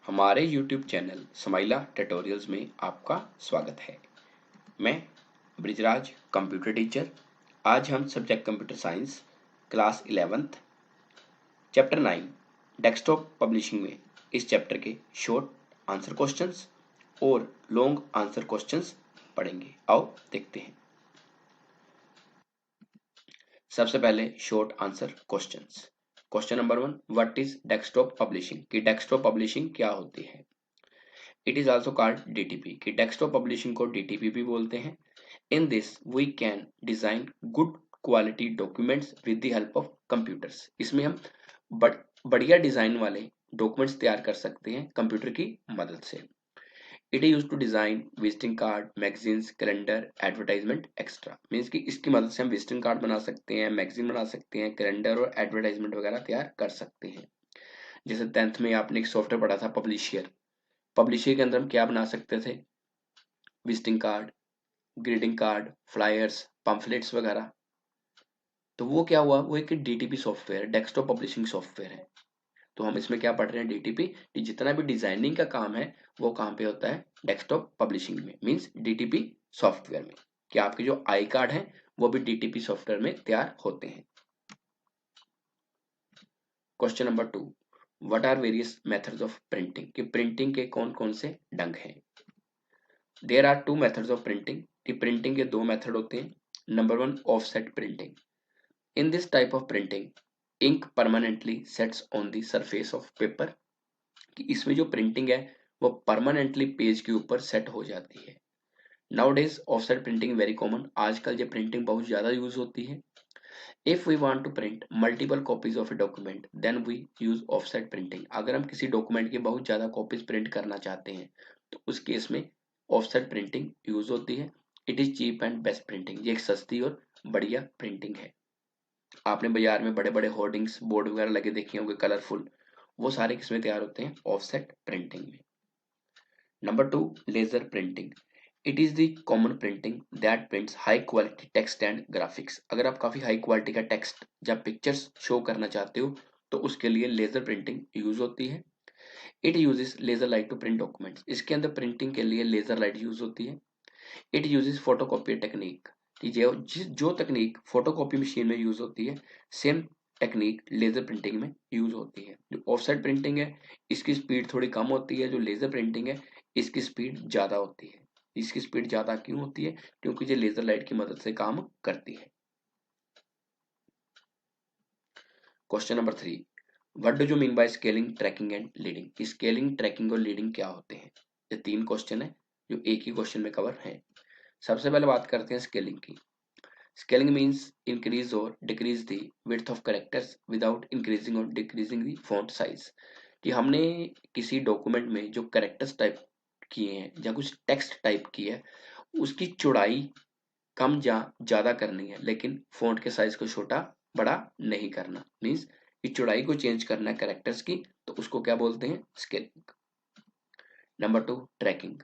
हमारे YouTube channel स्माइला tutorials में आपका स्वागत है। मैं ब्रिजराज कंप्यूटर टीचर। आज हम subject computer science class 11th chapter 9 desktop publishing में इस चैप्टर के शॉर्ट आंसर क्वेश्चंस और लॉन्ग आंसर क्वेश्चंस पढ़ेंगे। आओ देखते हैं। सबसे पहले short answer questions. Question number 1, what is desktop publishing? कि डेस्कटॉप पब्लिशिंग क्या होती है। It is also called DTP, कि डेस्कटॉप पब्लिशिंग को डीटीपी भी बोलते हैं। In this we can design good quality documents with the help of computers. इसमें हम बढ़िया डिजाइन वाले डॉक्यूमेंट्स तैयार कर सकते हैं कंप्यूटर की मदद से। It is use to design visiting card, magazines, calendar, advertisement extra. Means कि इसकी मदद से हम विजिटिंग कार्ड बना सकते हैं, मैगजीन बना सकते हैं, कैलेंडर और एडवर्टाइजमेंट वगैरह तैयार कर सकते हैं। जैसे 10th में आपने एक सॉफ्टवेयर पढ़ा था पब्लिशियर। पब्लिशियर के अंदर हम क्या बना सकते थे? Visiting card, greeting card, flyers, pamphlets वगैरह। तो वो क्या हुआ, वो एक DTP software, desktop publishing software है। तो हम इसमें क्या पढ़ रहे हैं? डीटीपी। जितना भी डिजाइनिंग का काम है वो कहाँ पे होता है? डेस्कटॉप पब्लिशिंग में, मीन्स डीटीपी सॉफ्टवेयर में। कि आपके जो आई कार्ड है वो भी डीटीपी सॉफ्टवेयर में तैयार होते हैं। Question number 2, what are various methods of printing? कि प्रिंटिंग के कौन कौन से ढंग हैं। There are two methods of printing. कि प्रिंटिंग के दो मेथड होते हैं। Number 1, offset printing. In this type of printing, ink permanently sets on the surface of paper। कि इसमें जो प्रिंटिंग है वो परमानेंटली पेज के ऊपर सेट हो जाती है। Nowadays offset printing very common। आजकल ये प्रिंटिंग बहुत ज़्यादा यूज होती है। If we want to print multiple copies of a document, then we use offset printing। अगर हम किसी डॉक्यूमेंट की बहुत ज़्यादा कॉपीज प्रिंट करना चाहते हैं तो उस केस में ऑफसेट प्रिंटिंग यूज होती है। It is cheap and best printing. ये एक सस्ती और बढ़िया प्रिंटिंग है। आपने बाजार में बड़े बड़े होर्डिंग्स, बोर्ड वगैरह लगे देखे होंगे कलरफुल, वो सारे किसमें तैयार होते हैं? ऑफसेट प्रिंटिंग में। Number 2, laser printing. It is the common printing that prints high quality text and graphics. अगर आप काफी हाई क्वालिटी का टेक्स्ट या पिक्चर्स शो करना चाहते हो तो उसके लिए लेजर प्रिंटिंग यूज होती है। It uses laser light to print documents. इसके अंदर प्रिंटिंग के लिए लेजर लाइट यूज होती है। It uses photocopy technique. कि जो तकनीक फोटोकॉपी मशीन में यूज होती है, सेम टेक्निक लेजर प्रिंटिंग में यूज होती है। जो ऑफसेट प्रिंटिंग है इसकी स्पीड थोड़ी कम होती है, जो लेजर प्रिंटिंग है इसकी स्पीड ज्यादा होती है। इसकी स्पीड ज्यादा क्यों होती है? क्योंकि ये लेजर लाइट की मदद से काम करती है। Question number 3, what do you mean by scaling, tracking and leading? Scaling, tracking और लीडिंग क्या होते हैं? ये 3 क्वेश्चन है जो एक ही क्वेश्चन में कवर है। सबसे पहले बात करते हैं स्केलिंग की। Scaling means increase or decrease the width of characters without increasing or decreasing the font size। कि हमने किसी डॉक्यूमेंट में जो कैरेक्टर्स टाइप किए हैं या कुछ टेक्स्ट टाइप की है उसकी चौड़ाई कम या ज्यादा करनी है, लेकिन फॉन्ट के साइज को छोटा बड़ा नहीं करना। मीन्स कि चौड़ाई को चेंज करना है कैरेक्टर्स की, तो उसको क्या बोलते हैं? Scaling. Number 2, tracking.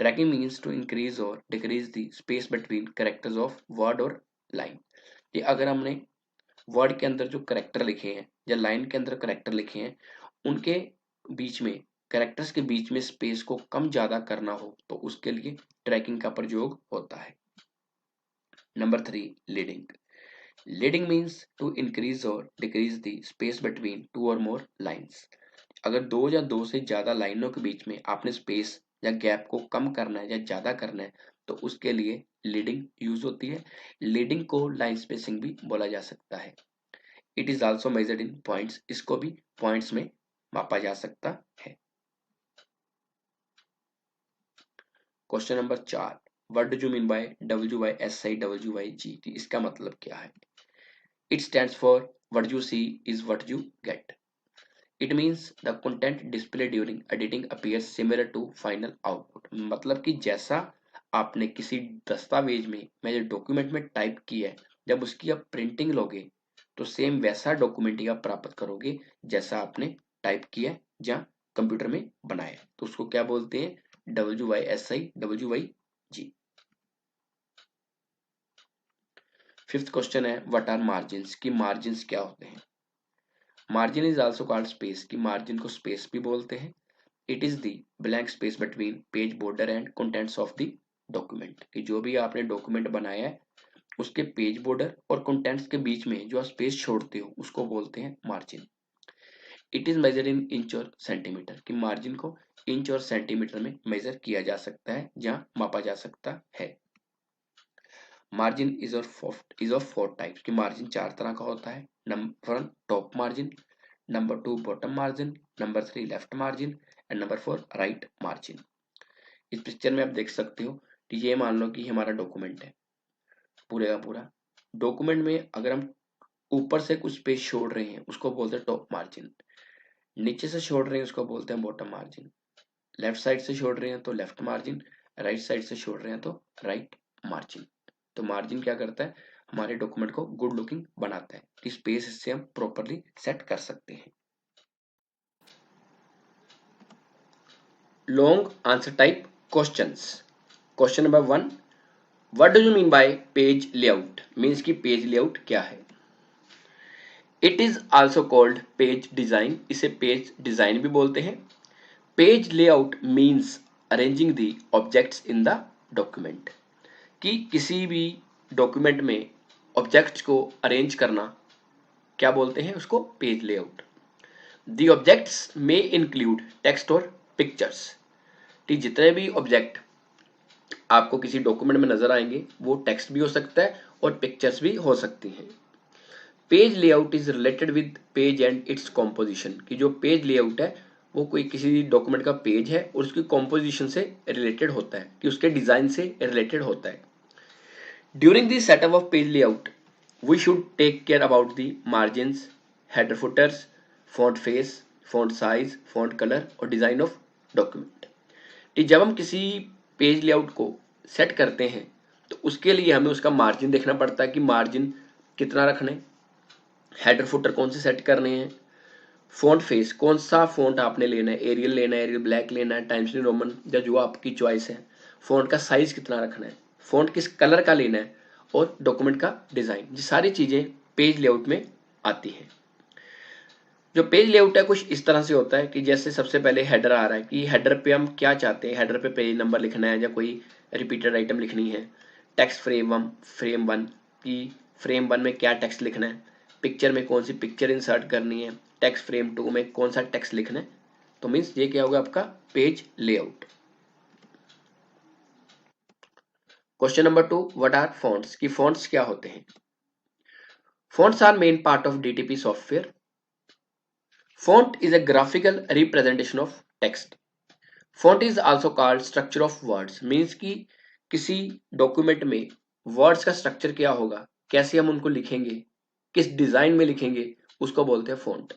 Tracking means to increase और decrease the space between characters of word और लाइन। कि अगर हमने वर्ड के अंदर जो करेक्टर लिखे हैं या लाइन के अंदर करेक्टर लिखे हैं उनके बीच में, करेक्टर्स के बीच में स्पेस को कम ज्यादा करना हो तो उसके लिए ट्रैकिंग का प्रयोग होता है। Number 3, leading. Leading means to increase और decrease the space between two और मोर लाइन्स। अगर दो या दो से ज्यादा लाइनों के बीच में आपने स्पेस या गैप को कम करना है या ज्यादा करना है तो उसके लिए लीडिंग यूज होती है। लीडिंग को लाइन स्पेसिंग भी बोला जा सकता है। It is also measured in points. इसको भी पॉइंट्स में मापा जा सकता है। Question number 4, what do you mean by WYSI WYG? इसका मतलब क्या है? It stands for what you see is what you get. It means the content display during editing appears similar to final output. मतलब कि जैसा आपने किसी दस्तावेज में जो डॉक्यूमेंट में टाइप किया है, जब उसकी आप प्रिंटिंग लोगे तो सेम वैसा डॉक्यूमेंट ही आप प्राप्त करोगे जैसा आपने टाइप किया है या कंप्यूटर में बनाया। तो उसको क्या बोलते हैं? WYSI WYG। फिफ्थ क्वेश्चन है, व्हाट आर मार्जिन्स? की मार्जिन्स क्या होते हैं? Margin is also called space. की मार्जिन को स्पेस भी बोलते हैं। It is the blank space between page border and contents of the document, कि जो भी आपने डॉक्यूमेंट बनाया है उसके पेज बॉर्डर और कंटेंट्स के बीच में जो आप स्पेस छोड़ते हो उसको बोलते हैं margin. It is measure in inch और सेंटीमीटर, कि मार्जिन को इंच और सेंटीमीटर में मेजर किया जा सकता है, जहां मापा जा सकता है। Margin is of four types, कि मार्जिन चार तरह का होता है। Number 1 top margin, number 2 bottom margin, number 3 left margin and number 4 right margin. इस पिक्चर में आप देख सकते हो कि ये मान लो कि हमारा डॉक्यूमेंट है पूरे का पूरा। डॉक्यूमेंट में अगर हम ऊपर से कुछ पेज छोड़ रहे हैं उसको बोलते हैं टॉप मार्जिन, नीचे से छोड़ रहे हैं उसको बोलते हैं बॉटम मार्जिन, लेफ्ट साइड से छोड़ रहे हैं तो लेफ्ट मार्जिन, राइट साइड से छोड़ रहे हैं तो राइट मार्जिन। तो मार्जिन क्या करता है, हमारे डॉक्यूमेंट को गुड लुकिंग बनाता है, कि स्पेस इससे हम प्रॉपरली सेट कर सकते हैं। Long answer type questions. Question number 1, what do you mean bye page layout, means की पेज लेआउट क्या है। It is also called page design, इसे पेज डिजाइन भी बोलते हैं। Page layout means arranging the objects in the document, कि किसी भी डॉक्यूमेंट में ऑब्जेक्ट्स को अरेंज करना क्या बोलते हैं, उसको पेज लेआउट। द ऑब्जेक्ट्स में इंक्लूड टेक्स्ट और पिक्चर्स, कि जितने भी ऑब्जेक्ट आपको किसी डॉक्यूमेंट में नजर आएंगे वो टेक्स्ट भी हो सकता है और पिक्चर्स भी हो सकती हैं। Page layout is related with page and its composition, कि जो पेज लेआउट है वो कोई किसी डॉक्यूमेंट का पेज है और उसकी कॉम्पोजिशन से रिलेटेड होता है, कि उसके डिजाइन से रिलेटेड होता है। During the setup of page layout we should take care about the margins, header footers, font face, font size, font colour और डिजाइन ऑफ डॉक्यूमेंट। कि जब हम किसी पेज लेआउट को सेट करते हैं तो उसके लिए हमें उसका मार्जिन देखना पड़ता है, कि मार्जिन कितना रखना है, हेडर फुटर कौन से सेट करने हैं, फॉन्ट फेस कौन सा फॉन्ट आपने लेना है, एरियल लेना है, एरियल ब्लैक लेना है, टाइम्स न्यू रोमन, या जो आपकी चॉइस है। फॉन्ट का साइज कितना रखना है, फॉन्ट किस कलर का लेना है और डॉक्यूमेंट का डिजाइन, ये सारी चीजें पेज लेआउट में आती हैं। जो पेज लेआउट है कुछ इस तरह से होता है कि जैसे सबसे पहले हेडर आ रहा है, कि हेडर पे हम क्या चाहते हैं, हेडर पे पेज नंबर लिखना है या कोई रिपीटेड आइटम लिखनी है। टेक्स्ट फ्रेम वन, की फ्रेम वन में क्या टेक्स्ट लिखना है, पिक्चर में कौन सी पिक्चर इंसर्ट करनी है, टेक्स्ट फ्रेम टू में कौन सा टेक्स्ट लिखना है। तो मीन्स ये क्या होगा आपका page layout. Question number 2, what are fonts, की फॉन्ट्स क्या होते हैं। Fonts are main part of DTP software. Font is a graphical representation of text. Font is also called structure of words, means की किसी डॉक्यूमेंट में words का structure क्या होगा, कैसे हम उनको लिखेंगे, किस डिजाइन में लिखेंगे, उसको बोलते हैं font.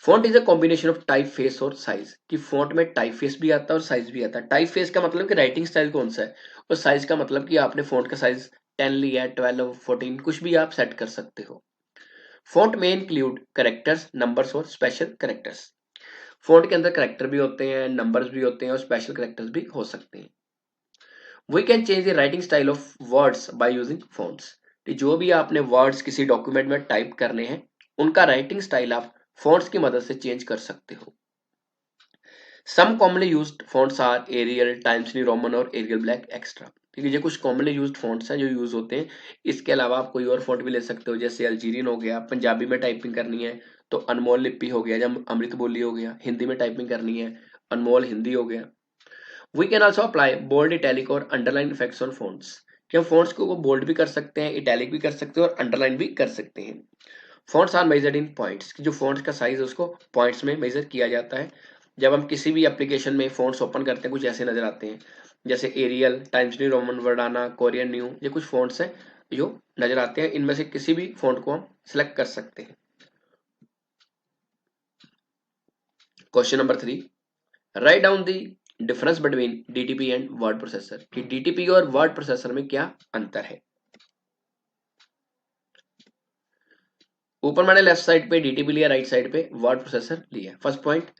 Font is a combination of type face और साइज, कि फॉन्ट में टाइप फेस भी आता है और साइज भी आता है। टाइप फेस का मतलब कि राइटिंग स्टाइल कौन सा है, और साइज का मतलब कि आपने फॉन्ट का साइज 10 लिया है, 12, 14, कुछ भी आप सेट कर सकते हो। फॉन्ट में इंक्लूड करेक्टर्स, नंबर्स और स्पेशल करेक्टर्स। फॉन्ट के अंदर करेक्टर भी होते हैं, नंबर्स भी होते हैं और स्पेशल करेक्टर्स भी हो सकते हैं। We can change the writing style of words by using fonts, जो भी आपने वर्ड्स किसी डॉक्यूमेंट में टाइप करने हैं उनका राइटिंग स्टाइल आप फॉन्ट्स की मदद से चेंज कर सकते हो। Some commonly used fonts are Arial, Times New Roman और एरियल ब्लैक एक्स्ट्रा। ठीक है, ये कुछ कॉमनली यूज्ड फॉन्ट्स हैं जो यूज होते हैं। इसके अलावा आप कोई और फॉन्ट भी ले सकते हो, जैसे अल्जीरियन हो गया, पंजाबी में टाइपिंग करनी है तो अनमोल लिपि हो गया, जब अमृत बोली हो गया, हिंदी में टाइपिंग करनी है अनमोल हिंदी हो गया। We can also apply bold, italic और अंडरलाइन इफेक्ट्स ऑन फोन्ट्स, कि हम फोन्ट्स को बोल्ड भी कर सकते हैं, इटैलिक भी कर सकते हैं और अंडरलाइन भी कर सकते हैं। Fonts are measured in points, कि जो फोन्ट्स का साइज है उसको पॉइंट्स में मेजर किया जाता है। जब हम किसी भी एप्लीकेशन में फोन्ट्स ओपन करते हैं कुछ ऐसे नजर आते हैं, जैसे Arial, Times New Roman, Verdana, Courier New, ये कुछ फोन्ट्स हैं जो नजर आते हैं। इनमें से किसी भी फोन्ट को हम सिलेक्ट कर सकते हैं। Question number 3, write down the difference between DTP and word processor, कि डीटीपी और वर्ड प्रोसेसर में क्या अंतर है। ऊपर मैंने लेफ्ट साइड पे डीटीपी लिया, राइट साइड पे वर्ड प्रोसेसर लिया। First point,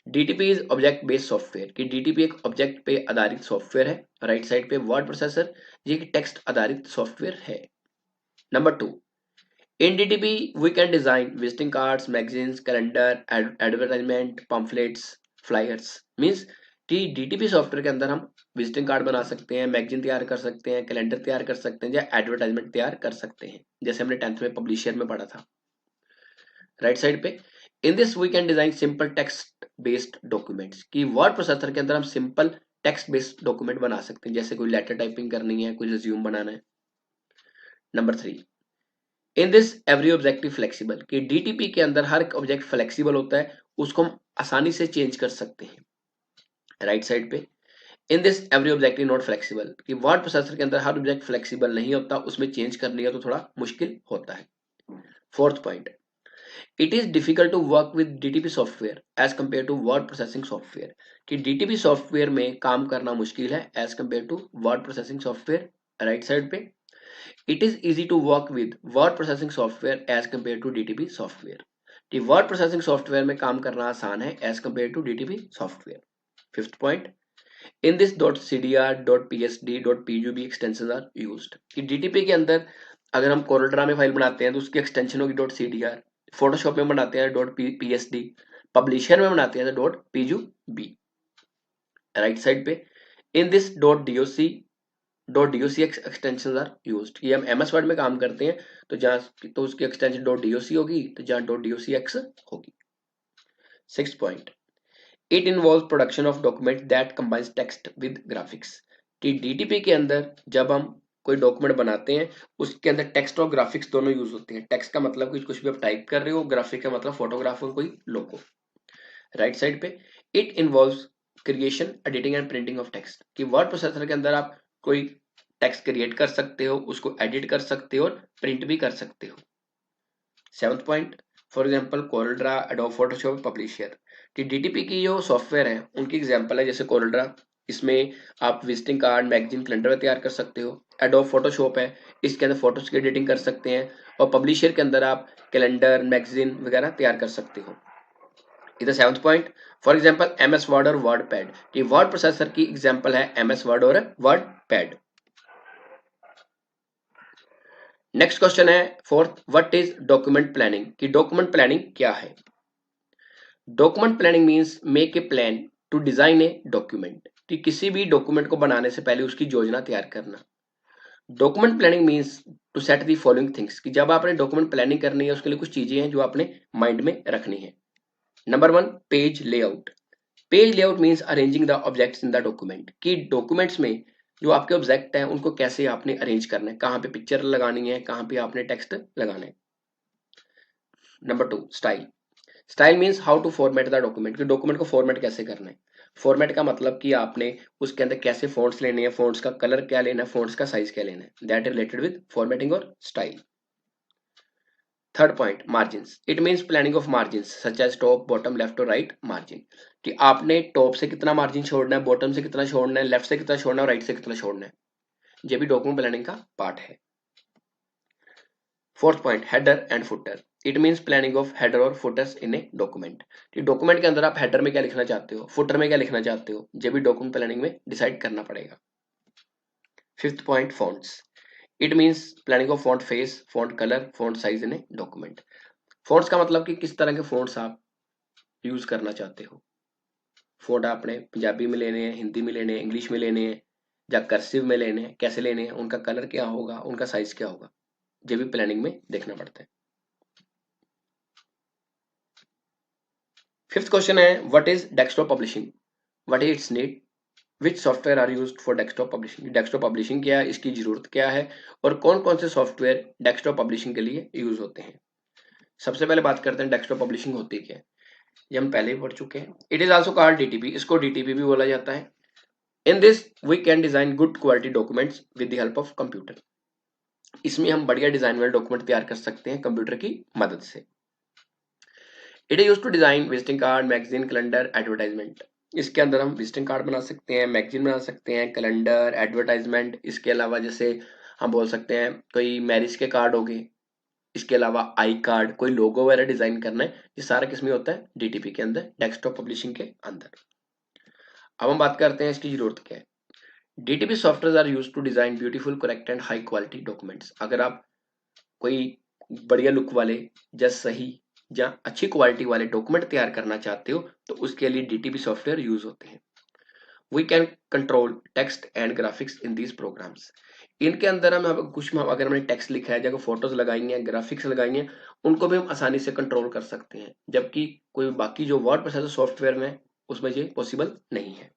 DTP is object based software, कि डीटीपी एक ऑब्जेक्ट पे आधारित सॉफ्टवेयर है। राइट साइड पे वर्ड प्रोसेसर, ये टेक्स्ट आधारित सॉफ्टवेयर है। Number 2, in DTP we can design visiting cards, magazines, calendar, advertisement, pamphlets. Flyers means कि डीटीपी सॉफ्टवेयर के अंदर हम विजिटिंग कार्ड बना सकते हैं, मैगजीन तैयार कर सकते हैं, कैलेंडर तैयार कर सकते हैं या एडवर्टाइजमेंट तैयार कर सकते हैं, जैसे हमने 10th में पब्लिशर में पढ़ा था। राइट साइड पे in this we can design simple text based documents कि वर्ड प्रोसेसर के अंदर हम सिंपल टेक्स्ट बेस्ड डॉक्यूमेंट बना सकते हैं, जैसे कोई लेटर टाइपिंग करनी है, कोई रिज्यूम बनाना है। Number 3 in this every objective flexible कि डीटीपी के अंदर हर ऑब्जेक्ट फ्लेक्सिबल होता है, उसको हम आसानी से चेंज कर सकते हैं। राइट साइड पे in this every object is not flexible कि वर्ड प्रोसेसर के अंदर हर ऑब्जेक्ट फ्लेक्सिबल नहीं होता, उसमें चेंज करनी है तो थोड़ा मुश्किल होता है। Fourth point it is difficult to work with DTP software as compare to word processing software कि डीटीपी सॉफ्टवेयर में काम करना मुश्किल है as compare to word processing software. Right side पे it is easy to work with word processing software as compare to DTP software कि word processing software में काम करना आसान है as compare to DTP software. Fifth point in this .cdr .psd .pgb extension are used कि DTP के अंदर अगर हम कोरलड्रा में फाइल बनाते हैं तो उसकी एक्सटेंशन होगी .cdr, फोटोशॉप में बनाते हैं .psd, पब्लिशर में बनाते हैं तो .pgb। राइट साइड पे in this .doc extension are used कि हम एमएस वर्ड में काम करते हैं तो जहाँ तो उसकी एक्सटेंशन .doc होगी तो जहाँ .docx होगी। Six point it involve production of document that combines text with graphics कि डीटीपी के अंदर जब हम कोई डॉक्यूमेंट बनाते हैं उसके अंदर टेक्स्ट और ग्राफिक्स दोनों यूज होते हैं। टेक्स्ट का मतलब कि कुछ भी आप टाइप कर रहे हो, ग्राफिक का मतलब फोटोग्राफ और कोई लोगो। राइट साइड पे it involves creation, editing and printing of text कि वर्ड प्रोसेसर के अंदर आप कोई टेक्स्ट क्रिएट कर सकते हो, उसको एडिट कर सकते हो और प्रिंट भी कर सकते हो। Seventh point for example CorelDRAW, Adobe Photoshop, publisher कि डीटीपी की जो सॉफ्टवेयर है उनकी एग्जाम्पल है, जैसे कोरलड्रा इसमें आप विजिटिंग कार्ड, मैगजीन, कैलेंडर तैयार कर सकते हो। एडोब फोटोशॉप है, इसके अंदर फोटोज की एडिटिंग कर सकते हैं और पब्लिशर के अंदर आप कैलेंडर, मैगजीन वगैरह तैयार कर सकते हो। इधर seventh point for example MS Word और वर्ड पैड कि वर्ड प्रोसेसर की एग्जाम्पल है एमएस वर्ड और वर्ड पैड। नेक्स्ट क्वेश्चन है fourth what is document planning कि डॉक्यूमेंट प्लानिंग क्या है। Document planning means make a plan to design a document कि किसी भी डॉक्यूमेंट को बनाने से पहले उसकी योजना तैयार करना। Document planning means to set the following things कि जब आपने डॉक्यूमेंट प्लानिंग करनी है उसके लिए कुछ चीजें हैं जो आपने माइंड में रखनी है। Number 1 page layout. Page layout means arranging the objects in the document कि डॉक्यूमेंट्स में जो आपके ऑब्जेक्ट हैं उनको कैसे आपने अरेंज करना है, कहाँ पे पिक्चर लगानी है, कहाँ पे आपने टेक्स्ट लगाना है। Number 2 style. Style means how to format the document कि डॉक्यूमेंट को फॉर्मेट कैसे करना है। फॉर्मेट का मतलब कि आपने उसके अंदर कैसे फॉन्ट्स लेने हैं, फॉन्ट्स का कलर क्या लेना है, फॉन्ट्स का साइज क्या लेना है, that is related with formatting और style. Third point margin. It means planning of margin such as top, bottom, left और राइट मार्जिन कि आपने टॉप से कितना मार्जिन छोड़ना है, बॉटम से कितना छोड़ना है, लेफ्ट से कितना छोड़ना है और राइट से कितना छोड़ना है। ये भी डॉक्यूमेंट प्लानिंग का पार्ट है। Fourth point header and footer. It means planning of header और फुटर्स इन ए डॉक्यूमेंट कि डॉक्यूमेंट के अंदर आप हेडर में क्या लिखना चाहते हो, फुटर में क्या लिखना चाहते हो, ये भी डॉक्यूमेंट प्लानिंग में डिसाइड करना पड़ेगा। Fifth point fonts. It means planning of font face, font colour, font size in a document. Fonts का मतलब कि किस तरह के फॉन्ट्स आप यूज करना चाहते हो। फॉन्ट आपने पंजाबी में लेने हैं, हिंदी में लेने हैं, इंग्लिश में लेने हैं या कर्सिव में लेने हैं, कैसे लेने हैं, उनका कलर क्या होगा, उनका साइज क्या होगा, ये भी प्लानिंग में देखना पड़ता है। फिफ्थ क्वेश्चन है what is desktop publishing, what is its need, which software are used for desktop publishing. Desktop publishing क्या है, इसकी जरूरत क्या है और कौन कौन से सॉफ्टवेयर डेस्कटॉप पब्लिशिंग के लिए यूज होते हैं। सबसे पहले बात करते हैं डेस्कटॉप पब्लिशिंग होती क्या है, ये हम पहले ही पढ़ चुके हैं। It is also called DTP, इसको डीटीपी भी बोला जाता है। In this we can design good quality documents with the help of computer. इसमें हम बढ़िया डिजाइन वाले डॉक्यूमेंट तैयार कर सकते हैं कंप्यूटर की मदद से। It is used to design visiting card, magazine, calendar, advertisement. इसके अंदर हम विजिटिंग कार्ड बना सकते हैं, मैगजीन बना सकते हैं, कैलेंडर, एडवर्टाइजमेंट। इसके अलावा जैसे हम बोल सकते हैं कोई मैरिज के कार्ड हो गए, इसके अलावा आई कार्ड, कोई लोगो वगैरह डिजाइन करना है, ये सारा किसमें होता है, डीटीपी के अंदर, डेस्कटॉप पब्लिशिंग के अंदर। अब हम बात करते हैं इसकी जरूरत क्या है। DTP software are used to design beautiful, correct and high quality documents. अगर आप कोई बढ़िया लुक वाले या सही जहाँ अच्छी क्वालिटी वाले डॉक्यूमेंट तैयार करना चाहते हो तो उसके लिए डीटीपी सॉफ्टवेयर यूज होते हैं। We can control text and graphics in these programs. इनके अंदर हम कुछ अगर हमने टेक्स्ट लिखा है, जगह फोटोज लगाई हैं, ग्राफिक्स लगाई हैं, उनको भी हम आसानी से कंट्रोल कर सकते हैं, जबकि कोई बाकी जो वर्ड प्रोसेसर सॉफ्टवेयर में उसमें ये पॉसिबल नहीं है।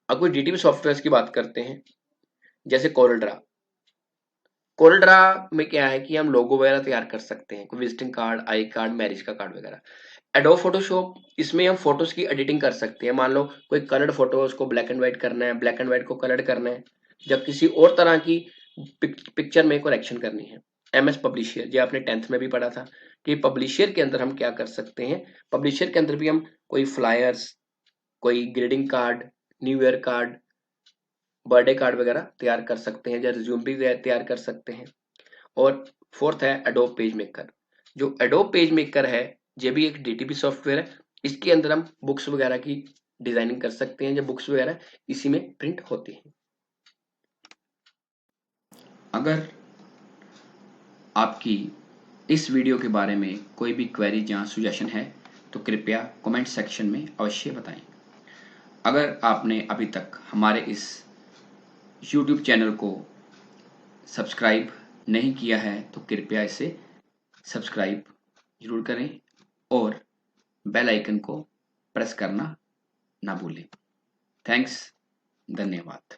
अब कोई डीटीपी सॉफ्टवेयर की बात करते हैं, जैसे कोरलड्रा। कोरलड्रा में क्या है कि हम लोगो वगैरह तैयार कर सकते हैं, कोई visiting card, I card, marriage का कार्ड वगैरह। एडोब फोटोशॉप, इसमें हम फोटोज की एडिटिंग कर सकते हैं। मान लो कोई कलर्ड फोटो है, उसको ब्लैक एंड व्हाइट करना है, ब्लैक एंड व्हाइट को कलर्ड करना है, जब किसी और तरह की पिक्चर में करेक्शन करनी है। एमएस पब्लिशर, ये आपने 10th में भी पढ़ा था कि पब्लिशर के अंदर हम क्या कर सकते हैं। पब्लिशर के अंदर भी हम कोई फ्लायर्स, कोई greeting card, new year card, birthday card वगैरह तैयार कर सकते हैं, या रिज्यूम भी तैयार कर सकते हैं। और फोर्थ है एडोब पेज मेकर। जो एडोब पेज मेकर है, ये भी एक डीटीपी सॉफ्टवेयर है। इसके अंदर हम बुक्स वगैरह की डिजाइनिंग कर सकते हैं, जो बुक्स वगैरह इसी में प्रिंट होती हैं। अगर आपकी इस वीडियो के बारे में कोई भी क्वेरी या सुजेशन है तो कृपया कमेंट सेक्शन में अवश्य बताएं। अगर आपने अभी तक हमारे इस YouTube चैनल को सब्सक्राइब नहीं किया है तो कृपया इसे सब्सक्राइब जरूर करें और बेल आइकन को प्रेस करना ना भूलें। थैंक्स, धन्यवाद।